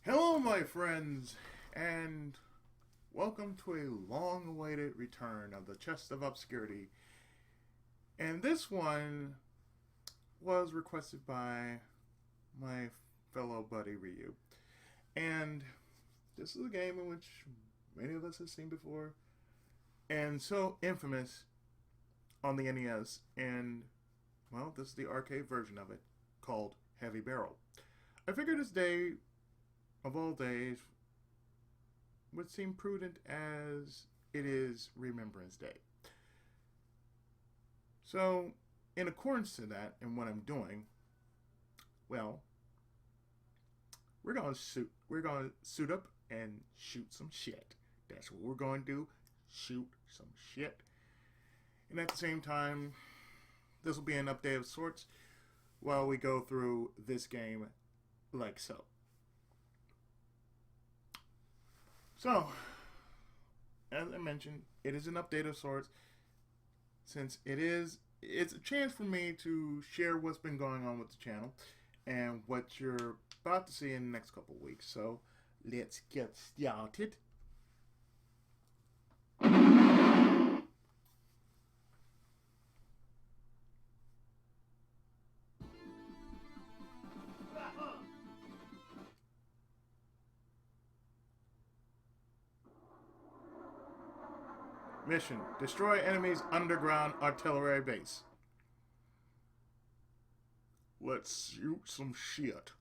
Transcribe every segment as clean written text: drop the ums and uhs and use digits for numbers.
Hello, my friends, and welcome to a long-awaited return of the Chest of Obscurity. And this one was requested by my fellow buddy Ryu. And this is a game in which many of us have seen before, and so infamous on the NES. And, well, this is the arcade version of it, called Heavy Barrel. I figured this day of all days would seem prudent as it is Remembrance Day. So, in accordance to that and what I'm doing, well, we're gonna suit up and shoot some shit. That's what we're gonna do. Shoot some shit. And at the same time, this will be an update of sorts while we go through this game like so. So, as I mentioned, it is an update of sorts, since it's a chance for me to share what's been going on with the channel and what you're about to see in the next couple of weeks. So, let's get started. Mission: destroy enemy's underground artillery base. Let's shoot some shit.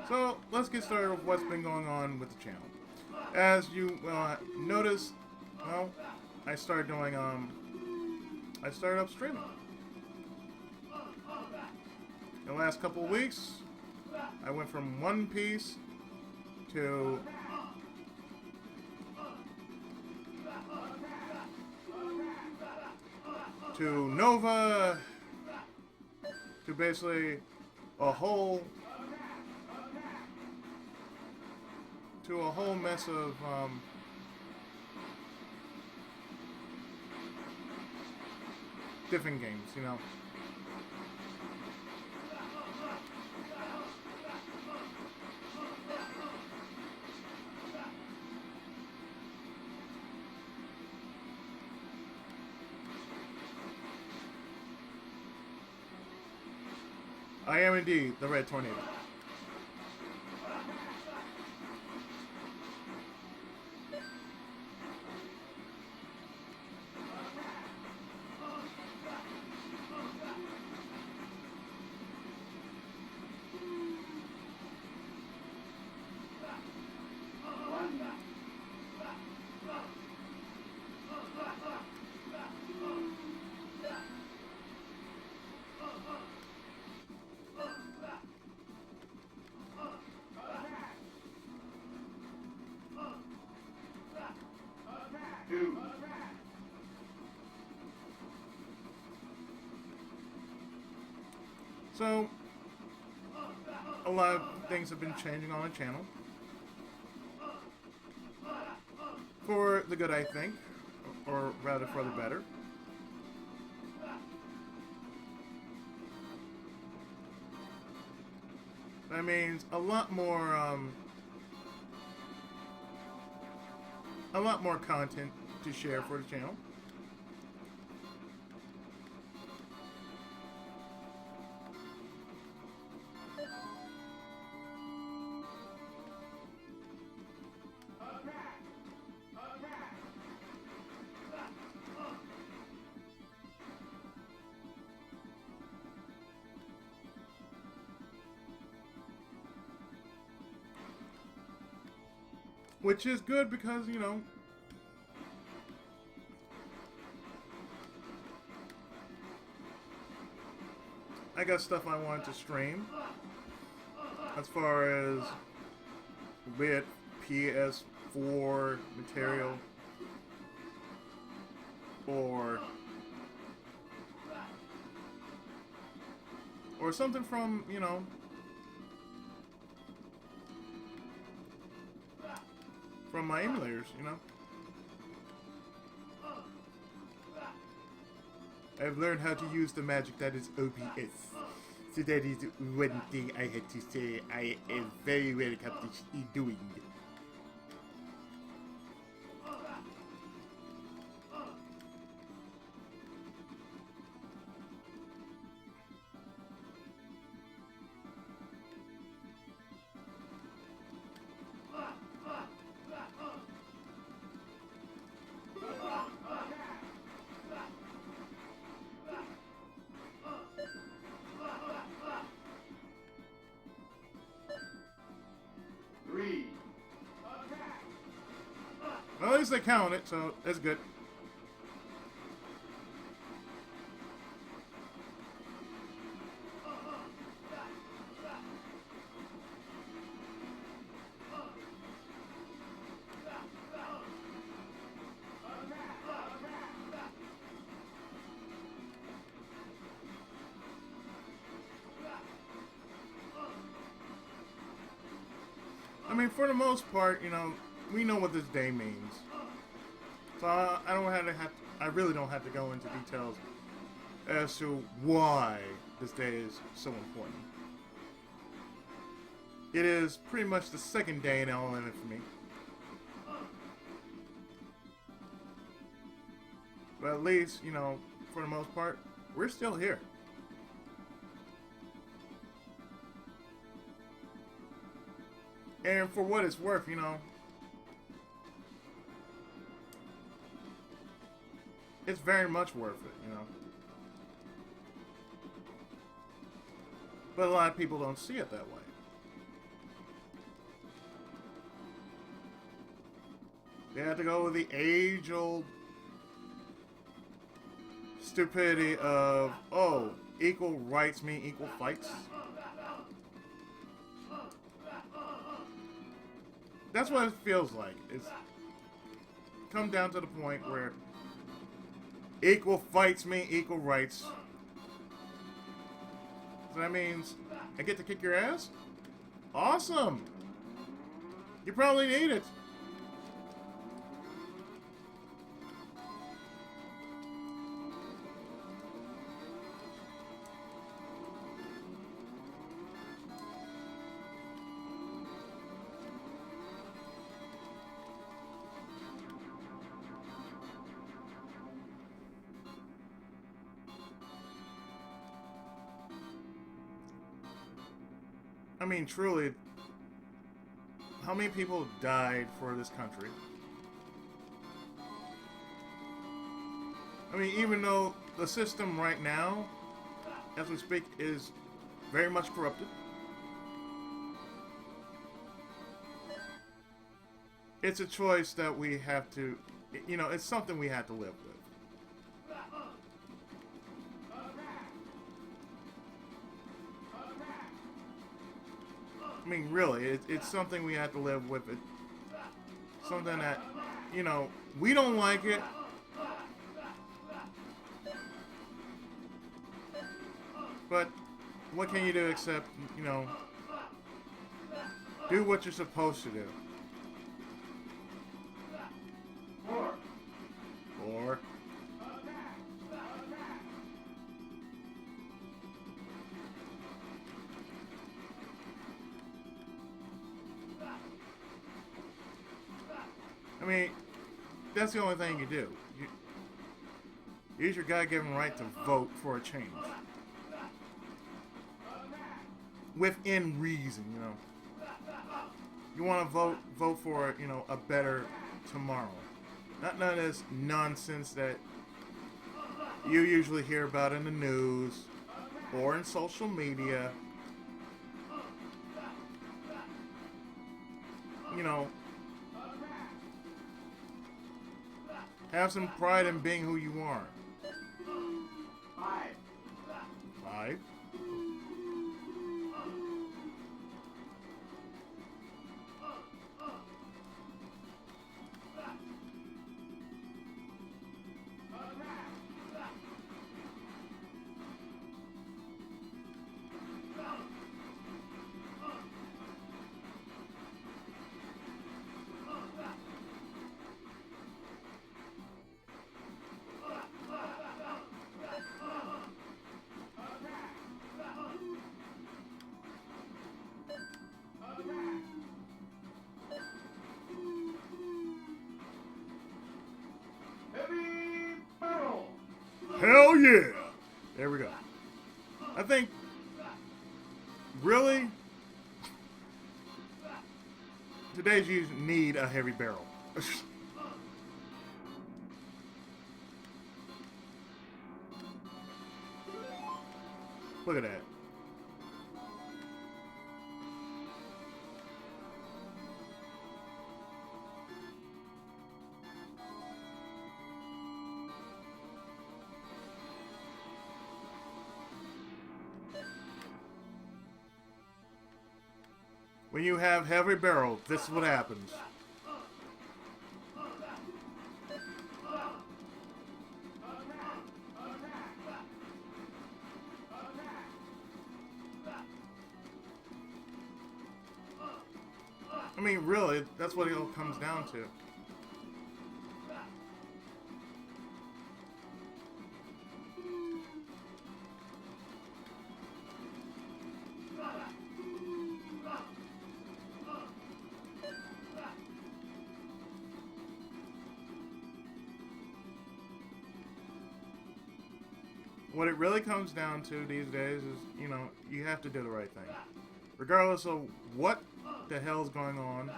So, let's get started with what's been going on with the channel. As you notice, well, I started up streaming. In the last couple of weeks, I went from One Piece to Nova to basically a whole mess of different games, you know. I am indeed the Red Tornado. So, a lot of things have been changing on the channel. For the good, I think. Or rather, for the better. That means a lot more content to share for the channel. Which is good because, you know, I got stuff I wanted to stream as far as with PS4 material or something from, you know, from my emulators, you know. I've learned how to use the magic that is OBS. So that is one thing I had to say I am very well accomplished in doing. Well, at least they count it, so that's good. I mean, for the most part, you know, we know what this day means. So I really don't have to go into details as to why this day is so important. It is pretty much the second day in LLM for me. But at least, you know, for the most part, we're still here. And for what it's worth, you know, it's very much worth it, you know. But a lot of people don't see it that way. They have to go with the age-old stupidity of, oh, equal rights mean equal fights. That's what it feels like. It's come down to the point where equal fights mean equal rights. So that means I get to kick your ass? Awesome! You probably need it. I mean, truly, how many people died for this country? I mean, even though the system right now, as we speak, is very much corrupted, it's a choice that we have to, you know, it's something we have to live with. I mean, really, it's something we have to live with. It, something that, you know, we don't like it. But what can you do except, you know, do what you're supposed to do. Or I mean, that's the only thing you do. You use your God-given right to vote for a change. Within reason, you know. You want to vote for, you know, a better tomorrow. Not none of this nonsense that you usually hear about in the news or in social media. You know, have some pride in being who you are. 5. Hell yeah! There we go. I think, really, today's youth need a heavy barrel. Look at that. When you have heavy barrel, this is what happens. I mean, really, that's what it all comes down to. What it really comes down to these days is, you know, you have to do the right thing. Regardless of what the hell's going on.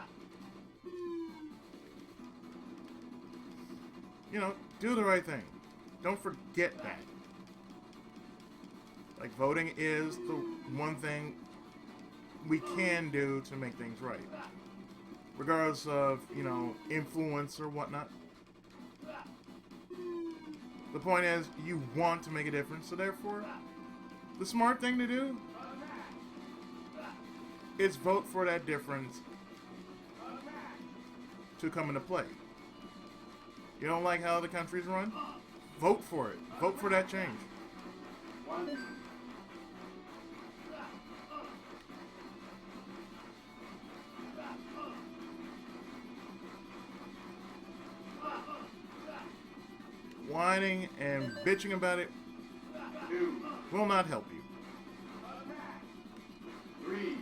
You know, do the right thing. Don't forget that. Like, voting is the one thing we can do to make things right. Regardless of, you know, influence or whatnot. The point is, you want to make a difference, so therefore, the smart thing to do is vote for that difference to come into play. You don't like how the country's run? Vote for it. Vote for that change. Whining and bitching about it will not help you. 3.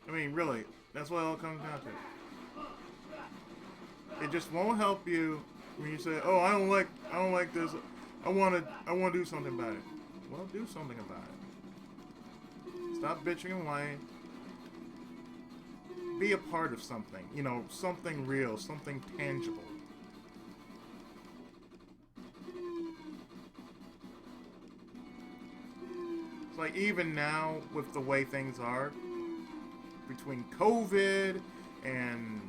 I mean, really, that's what it all comes down to. It just won't help you when you say, "Oh, I don't like this. I want to do something about it." Well, do something about it. Stop bitching and whining. Be a part of something, you know, something real, something tangible. It's like, even now, with the way things are, between COVID and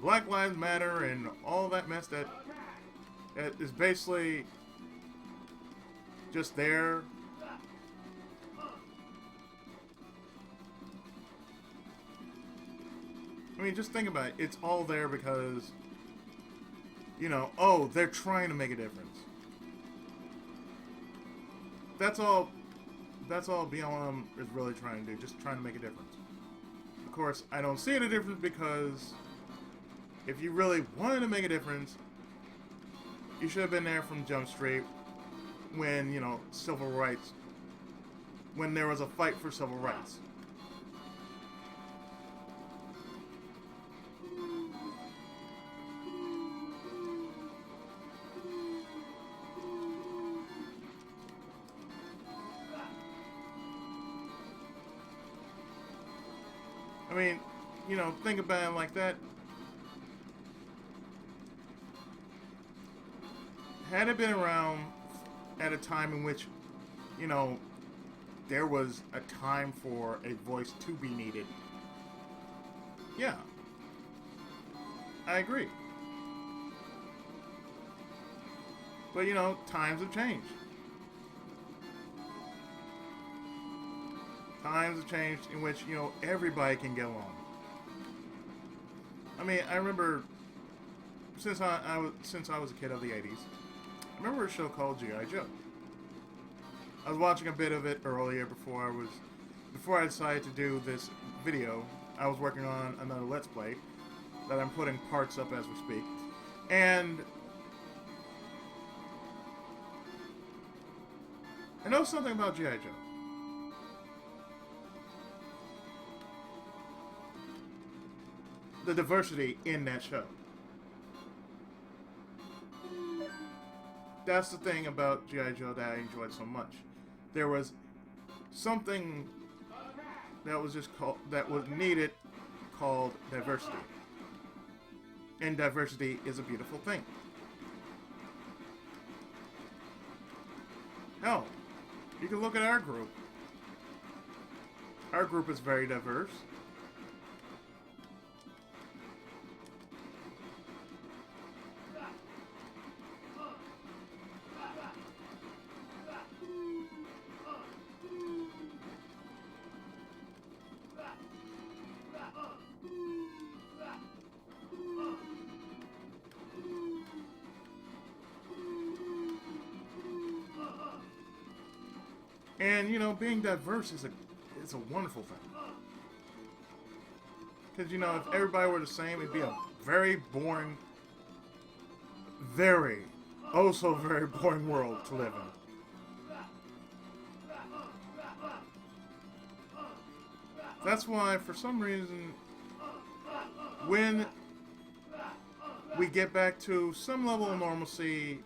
Black Lives Matter and all that mess that is basically just there. I mean, just think about it. It's all there because, you know, oh, they're trying to make a difference. That's all BLM is really trying to do. Just trying to make a difference. Of course, I don't see it a difference because if you really wanted to make a difference, you should have been there from Jump Street when, you know, civil rights, when there was a fight for civil rights. I mean, you know, think about it like that. Had it been around at a time in which, you know, there was a time for a voice to be needed, yeah, I agree. But, you know, times have changed. Times have changed in which, you know, everybody can get along. I mean, I remember since I was a kid of the 80s, I remember a show called G.I. Joe. I was watching a bit of it earlier before I decided to do this video. I was working on another Let's Play that I'm putting parts up as we speak. And I know something about G.I. Joe. The diversity in that show. that's the thing about G.I. Joe that I enjoyed so much. There was something that was just called, that was needed, called diversity. And diversity is a beautiful thing. Hell, you can look at our group. Our group is very diverse. And you know, being diverse is a wonderful thing. Because you know, if everybody were the same, it'd be a very boring, very, oh so very boring world to live in. That's why, for some reason, when we get back to some level of normalcy,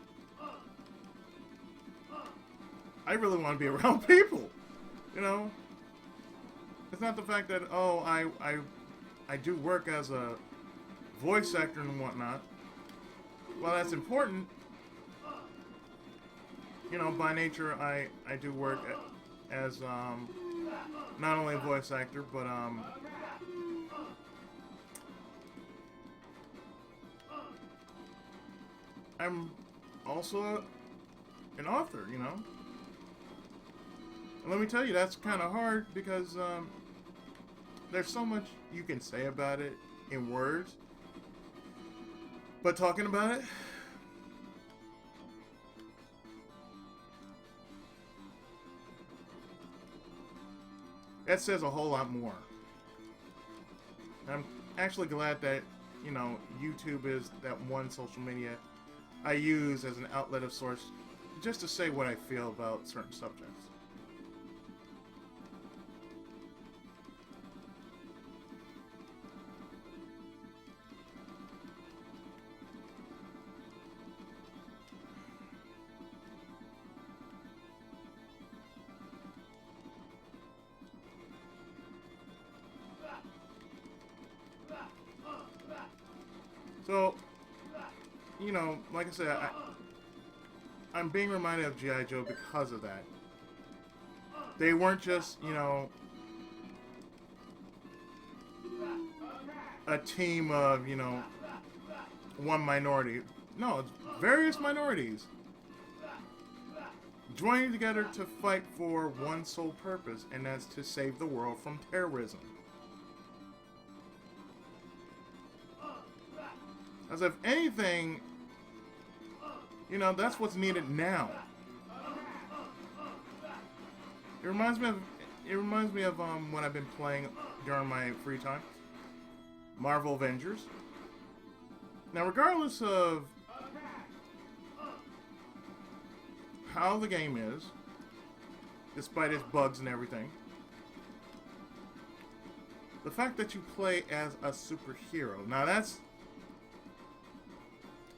I really want to be around people, you know? It's not the fact that, oh, I do work as a voice actor and whatnot. Well, that's important. You know, by nature, I do work as, not only a voice actor, but, I'm also an author, you know? And let me tell you, that's kind of hard because there's so much you can say about it in words. But talking about it, that says a whole lot more. I'm actually glad that, you know, YouTube is that one social media I use as an outlet of source just to say what I feel about certain subjects. So, you know, like I said, I'm being reminded of G.I. Joe because of that. They weren't just, you know, a team of, you know, one minority. No, it's various minorities joining together to fight for one sole purpose, and that's to save the world from terrorism. As if anything, you know, that's what's needed now. It reminds me of when I've been playing during my free time, Marvel Avengers. Now, regardless of how the game is, despite its bugs and everything, the fact that you play as a superhero, now that's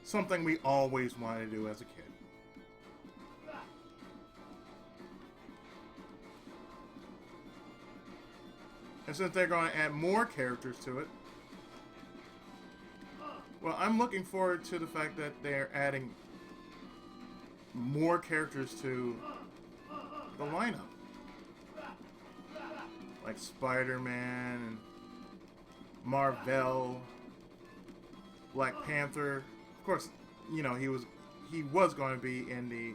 something we always wanted to do as a kid. And since they're going to add more characters to it, well, I'm looking forward to the fact that they're adding more characters to the lineup. Like Spider-Man, and Marvel, Black Panther. Of course, you know, he was going to be in the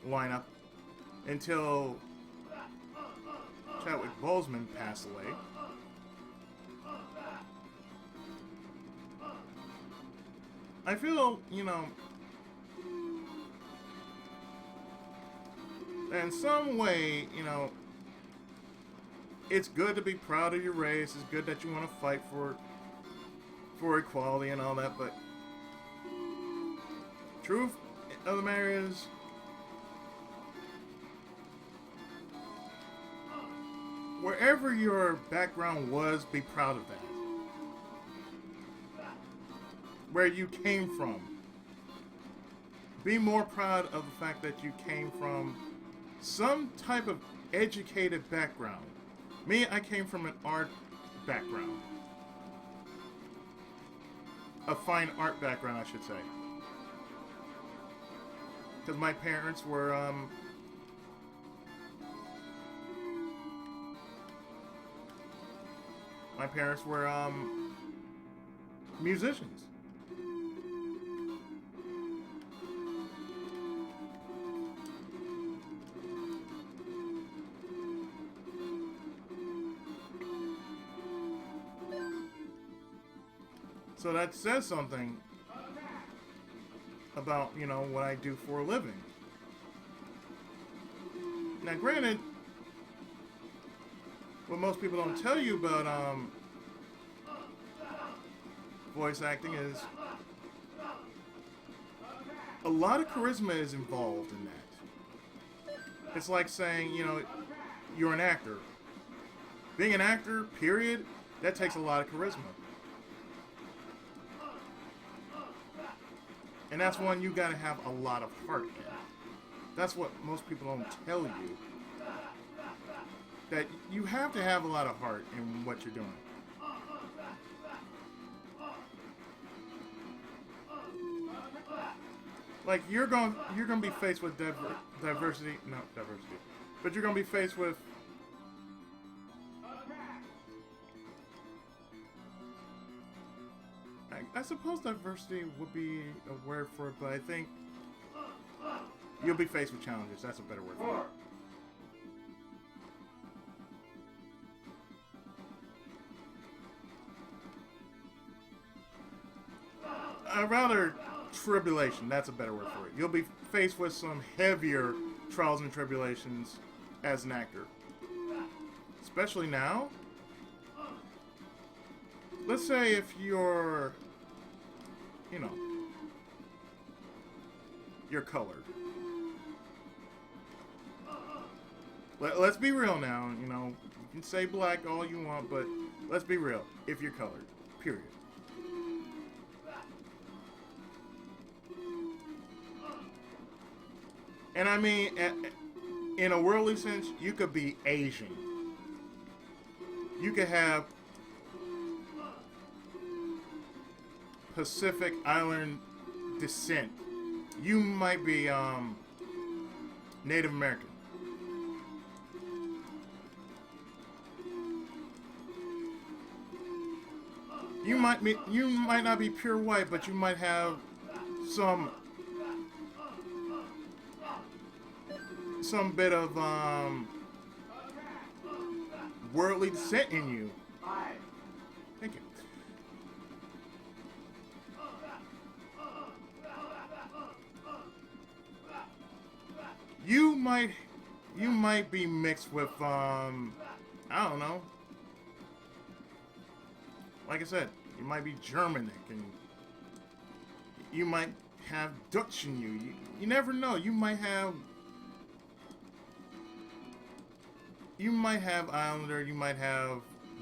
lineup until Chadwick Boseman passed away. I feel, you know, in some way, you know, it's good to be proud of your race. It's good that you want to fight for equality and all that, but truth of the matter is, wherever your background was, be proud of that. Where you came from, be more proud of the fact that you came from some type of educated background. Me, I came from an art background. A fine art background, I should say. Because my parents were, musicians. So that says something about, you know, what I do for a living. Now, granted, what most people don't tell you about voice acting is a lot of charisma is involved in that. It's like saying, you know, you're an actor. Being an actor, period, that takes a lot of charisma. And that's one you gotta have a lot of heart in. That's what most people don't tell you. That you have to have a lot of heart in what you're doing. Like you're gonna be faced with diversity, but you're gonna be faced with I suppose diversity would be a word for it, but I think you'll be faced with challenges. That's a better word for it. Rather, tribulation. That's a better word for it. You'll be faced with some heavier trials and tribulations as an actor. Especially now. Let's say if you're, you know, you're colored. Let's be real now, you know, you can say black all you want, but let's be real, if you're colored, period. And I mean, in a worldly sense, you could be Asian. You could have Pacific Island descent. You might be Native American. You might not be pure white, but you might have some bit of worldly descent in you. Thank you. You might be mixed with I don't know. Like I said, you might be Germanic, and you might have Dutch in you. You never know. You might have Islander. You might have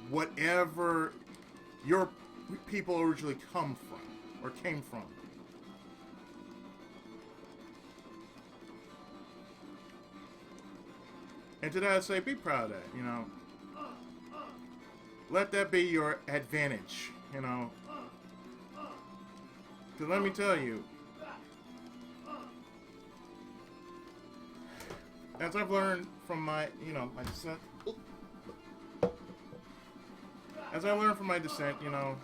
whatever your people originally come from or came from. And today I'd say be proud of that, you know. Let that be your advantage, you know. Because let me tell you, as I've learned from my, you know, my descent, you know,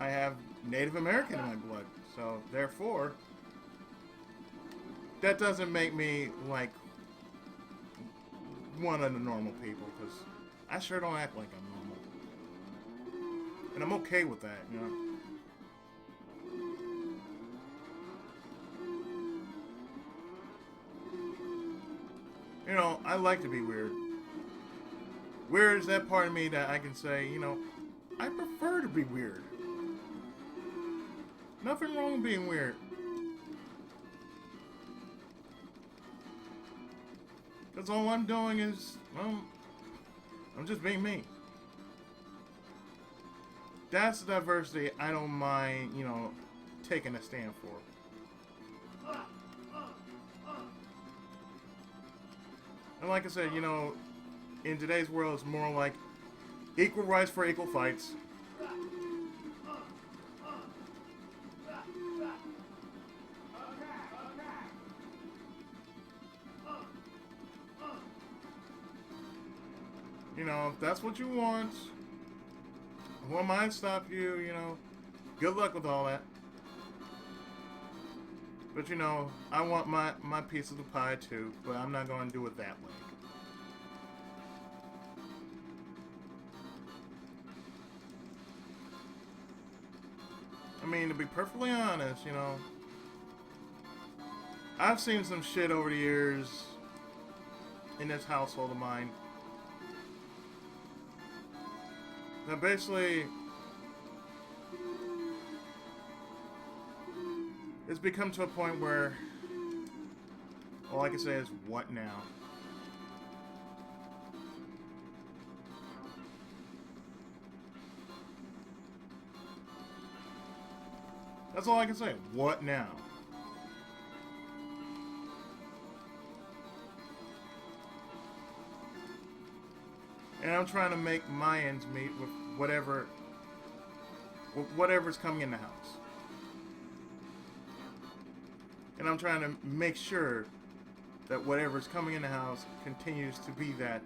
I have Native American in my blood. So, therefore, that doesn't make me like one of the normal people, because I sure don't act like I'm normal. And I'm okay with that, you know. You know, I like to be weird. Weird is that part of me that I can say, you know, I prefer to be weird. Nothing wrong with being weird. Because all I'm doing is, well, I'm just being me. That's the diversity I don't mind, you know, taking a stand for. And like I said, you know, in today's world, it's more like equal rights for equal fights. You know, if that's what you want, who am I to stop you, you know? Good luck with all that. But you know, I want my piece of the pie too, but I'm not going to do it that way. I mean, to be perfectly honest, you know, I've seen some shit over the years in this household of mine that basically it's become to a point where all I can say is, what now? That's all I can say. What now? And I'm trying to make my ends meet with whatever's coming in the house. And I'm trying to make sure that whatever's coming in the house continues to be that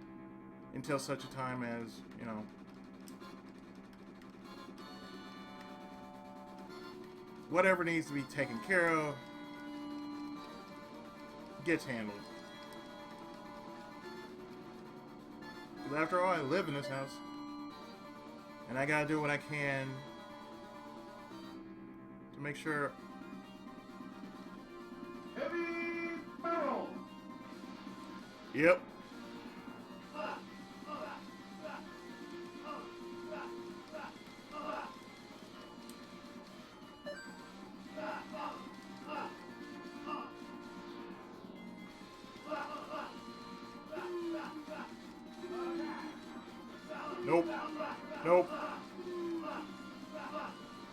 until such a time as, you know, whatever needs to be taken care of gets handled. Because after all, I live in this house. And I gotta do what I can to make sure. Heavy metal! Yep. Nope. Nope.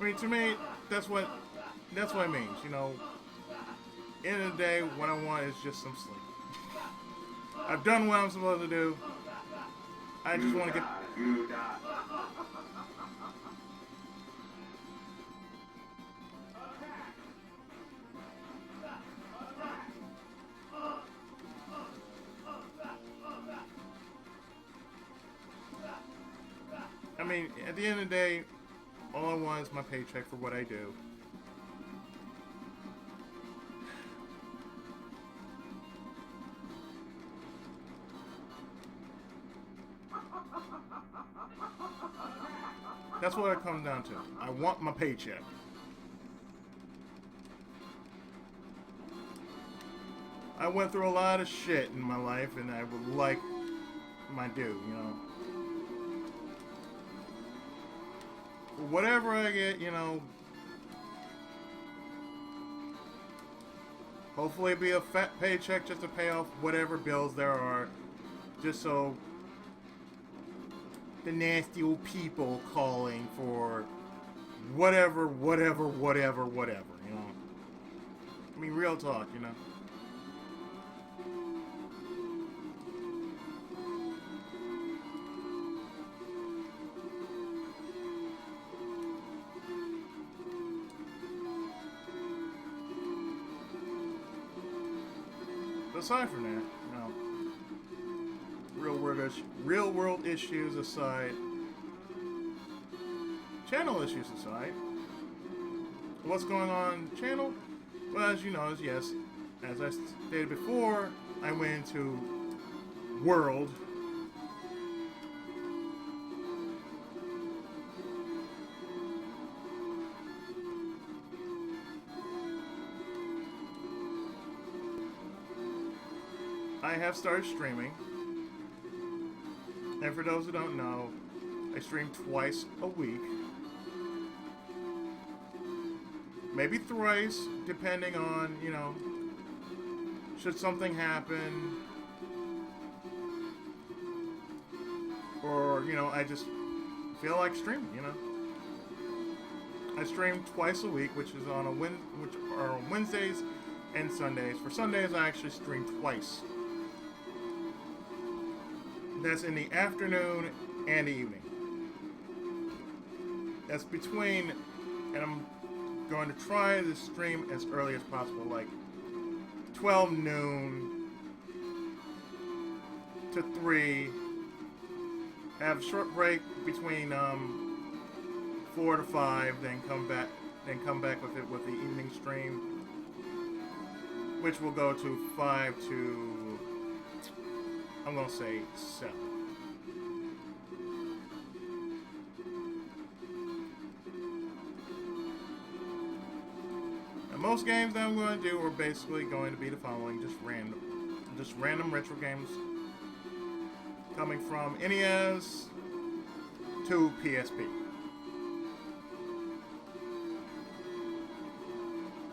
I mean, to me, that's what it means, you know. End of the day, what I want is just some sleep. I've done what I'm supposed to do. I just want to get. You die. I mean, at the end of the day, all I want is my paycheck for what I do. That's what it comes down to. I want my paycheck. I went through a lot of shit in my life, and I would like my due, you know. For whatever I get, you know, hopefully it'll be a fat paycheck just to pay off whatever bills there are, just so the nasty old people calling for whatever, you know. I mean, real talk, you know. Aside from that, you know, real world issues aside, channel issues aside, what's going on channel? Well, as you know, yes, as I stated before, I went into World. I have started streaming, and for those who don't know, I stream twice a week, maybe thrice, depending on, you know, should something happen, or, you know, I just feel like streaming, you know. I stream twice a week, which is on which are on Wednesdays and Sundays. For Sundays, I actually stream twice. That's in the afternoon and the evening. That's between, and I'm going to try to stream as early as possible, like 12 noon to 3. Have a short break between 4 to 5, then come back with it with the evening stream, which will go to 5 to, I'm gonna say 7. And most games that I'm going to do are basically going to be the following: just random retro games, coming from NES to PSP.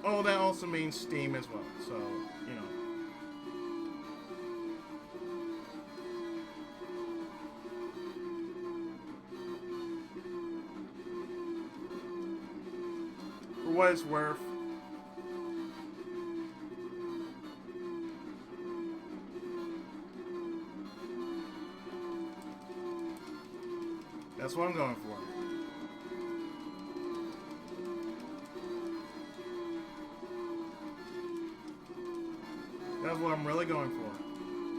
Oh, that also means Steam as well, so, you know. For what it's worth, that's what I'm going for. That's what I'm really going for,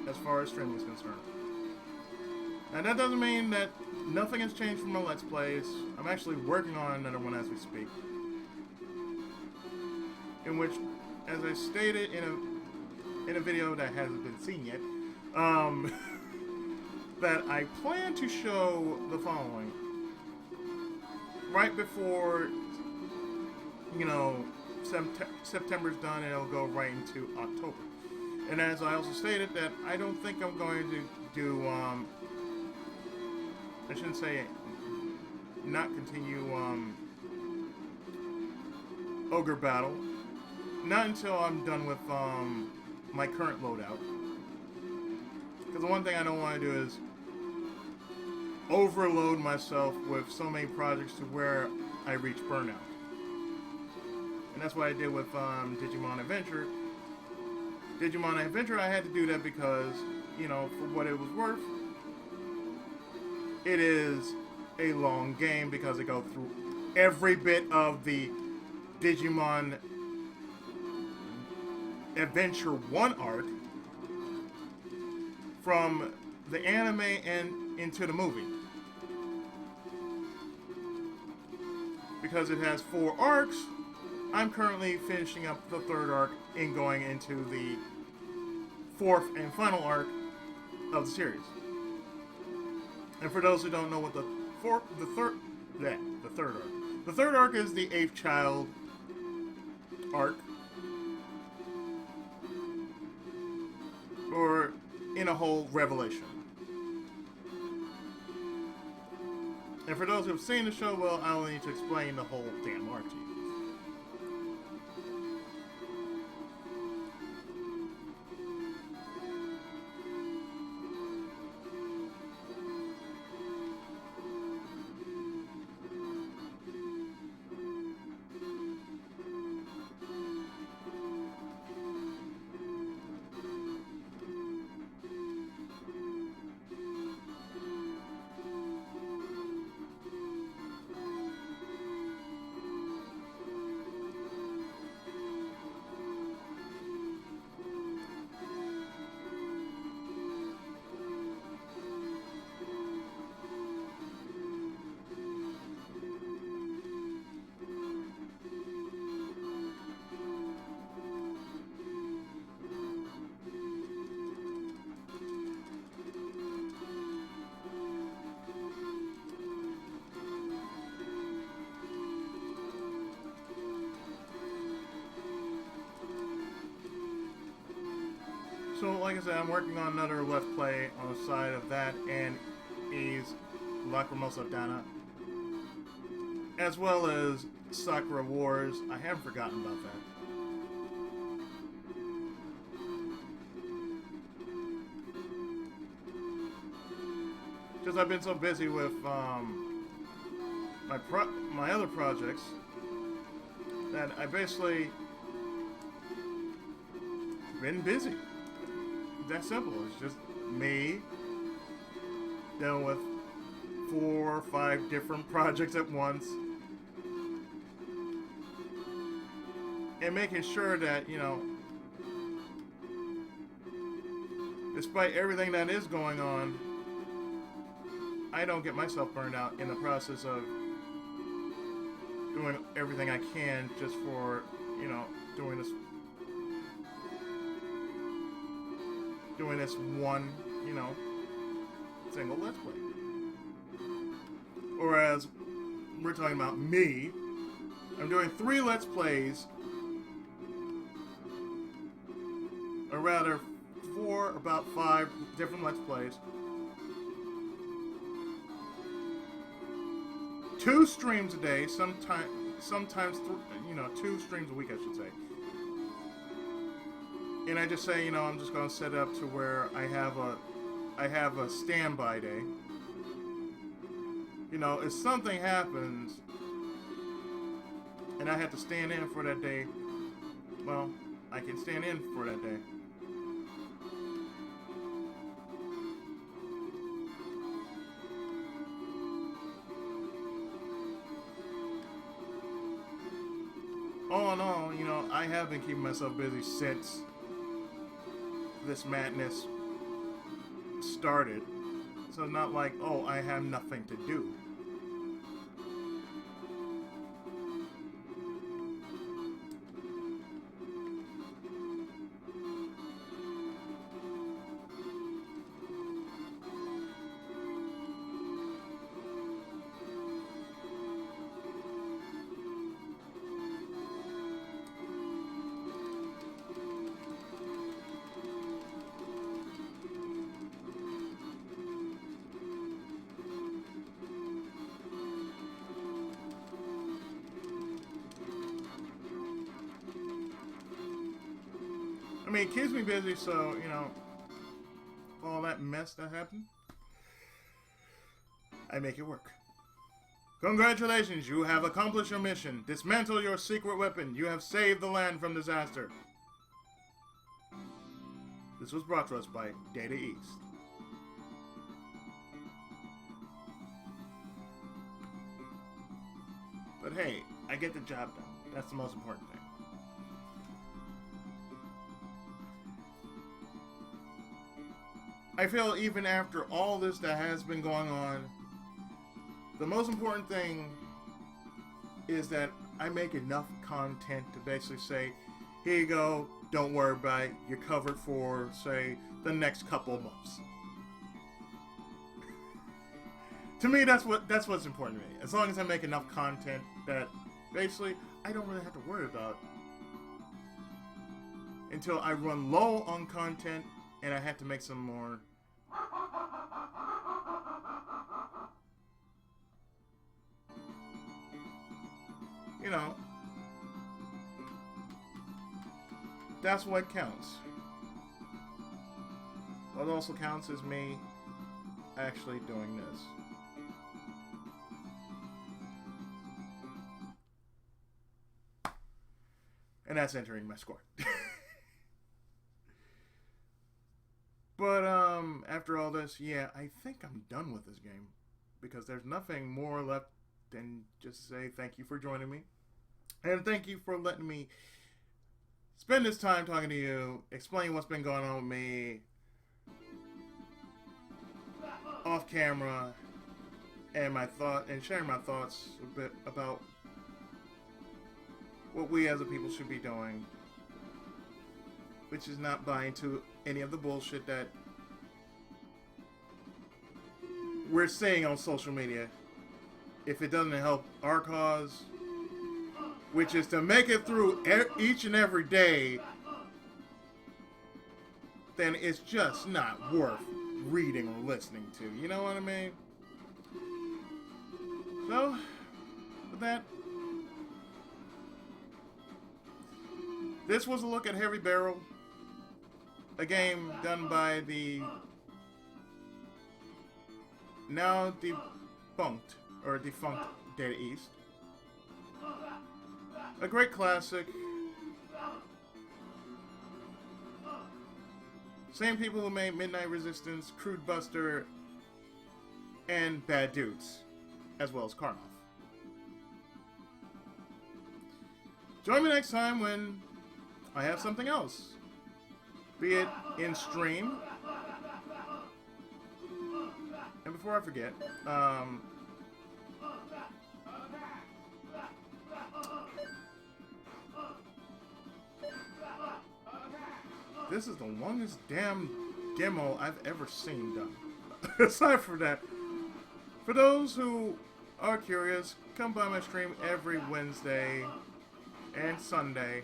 as far as streaming is concerned. And that doesn't mean that nothing has changed from my Let's Plays. I'm actually working on another one as we speak, in which, as I stated in a video that hasn't been seen yet, that I plan to show the following right before, you know, September's done, and it'll go right into October. And as I also stated, that I don't think I'm going to do, I shouldn't say not continue Ogre Battle, not until I'm done with my current loadout. Because the one thing I don't want to do is overload myself with so many projects to where I reach burnout. And that's what I did with Digimon Adventure. Digimon Adventure, I had to do that because, you know, for what it was worth, it is a long game because it goes through every bit of the Digimon Adventure 1 arc from the anime and into the movie. Because it has 4 arcs, I'm currently finishing up the 3rd arc and going into the 4th and final arc of the series. And for those who don't know what the third arc. The 3rd arc is the 8th child arc. Or in a whole revelation. And for those who have seen the show, well, I don't need to explain the whole damn arc to you. So, like I said, I'm working on another Let's Play on the side of that, and is Lacrimosa Dana, as well as Sakura Wars. I haven't forgotten about that. Because I've been so busy with my other projects that I basically been busy. That simple. It's just me dealing with 4 or 5 different projects at once. And making sure that, you know, despite everything that is going on, I don't get myself burned out in the process of doing everything I can just for, you know, doing this one, you know, single Let's Play. Or as we're talking about me, I'm doing 3 Let's Plays, or rather 4, about 5 different Let's Plays. 2 streams a day, sometimes 2 streams a week, I should say. And I just say, you know, I'm just going to set it up to where I have a standby day. You know, if something happens and I have to stand in for that day, well, I can stand in for that day. All in all, you know, I have been keeping myself busy since this madness started. So it's not like, oh, I have nothing to do. I mean, it keeps me busy, so, you know, all that mess that happened, I make it work. Congratulations, you have accomplished your mission. Dismantle your secret weapon. You have saved the land from disaster. This was brought to us by Data East. But hey, I get the job done. That's the most important thing. I feel even after all this that has been going on, the most important thing is that I make enough content to basically say, here you go, don't worry about it, you're covered for, say, the next couple of months. To me, that's what's important to me. As long as I make enough content that basically I don't really have to worry about until I run low on content and I have to make some more. You know, that's what counts. What also counts is me actually doing this. And that's entering my score. But after all this, yeah, I think I'm done with this game. Because there's nothing more left than just say thank you for joining me. And thank you for letting me spend this time talking to you, explain what's been going on with me off camera, and sharing my thoughts a bit about what we as a people should be doing, which is not buying to any of the bullshit that we're seeing on social media. If it doesn't help our cause, which is to make it through each and every day, then it's just not worth reading or listening to. You know what I mean? So, with that, this was a look at Heavy Barrel, a game done by the now defunct Data East. A great classic. Same people who made Midnight Resistance, Crude Buster, and Bad Dudes, as well as Karnoff. Join me next time when I have something else, be it in stream. And before I forget, this is the longest damn demo I've ever seen done. Aside from that, for those who are curious, come by my stream every Wednesday and Sunday.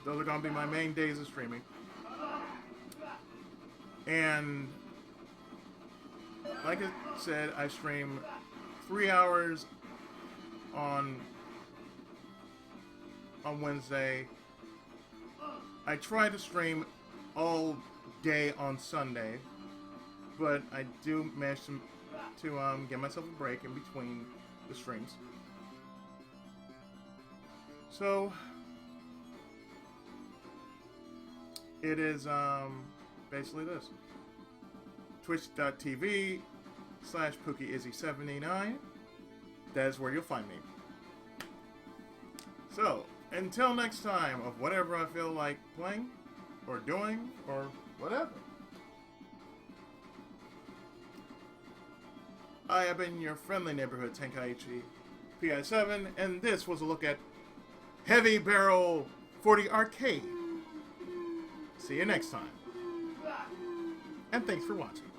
Those are going to be my main days of streaming. And like I said, I stream 3 hours on Wednesday. I try to stream all day on Sunday, but I do manage to get myself a break in between the streams. So it is basically this. Twitch.tv/PookieIzzy79. That is where you'll find me. So, until next time of whatever I feel like playing, or doing, or whatever. I have been your friendly neighborhood Tenkaichi PI7, and this was a look at Heavy Barrel 40 Arcade. See you next time. And thanks for watching.